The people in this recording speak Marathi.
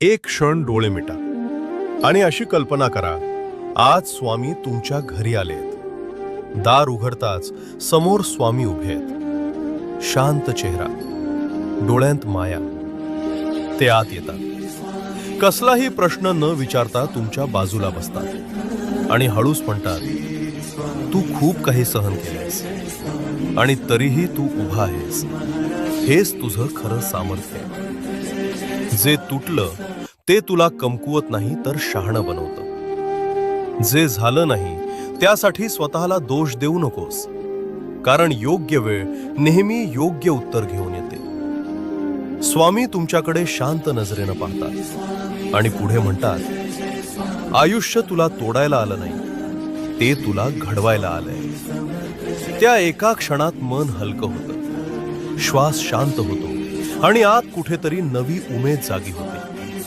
एक क्षण डोळे मिटा आणि अशी कल्पना करा, आज स्वामी तुमच्या घरी आलेत. दार उघडताच समोर स्वामी उभे आहेत. शांत चेहरा, डोळ्यांत माया. ते आत येतात. कसलाही प्रश्न न विचारता तुमच्या बाजूला बसतात आणि हळूच म्हणतात, तू खूप काही सहन केलेस आणि तरीही तू उभा आहेस. हेच तुझं खरं सामर्थ्य आहे. जे तुटलं ते तुला कमकुवत नाही तर शहाणं बनवतं. जे झालं नाही त्यासाठी स्वतःला दोष देऊ नकोस, कारण योग्य वेळ नेहमी योग्य उत्तर घेऊन येते. स्वामी तुमच्याकडे शांत नजरेनं पाहतात आणि पुढे म्हणतात, आयुष्य तुला तोडायला आलं नाही, ते तुला घडवायला आलंय. त्या एका क्षणात मन हलकं होतं, श्वास शांत होतो आणि आत कुठेतरी नवी उमेद जागी होते.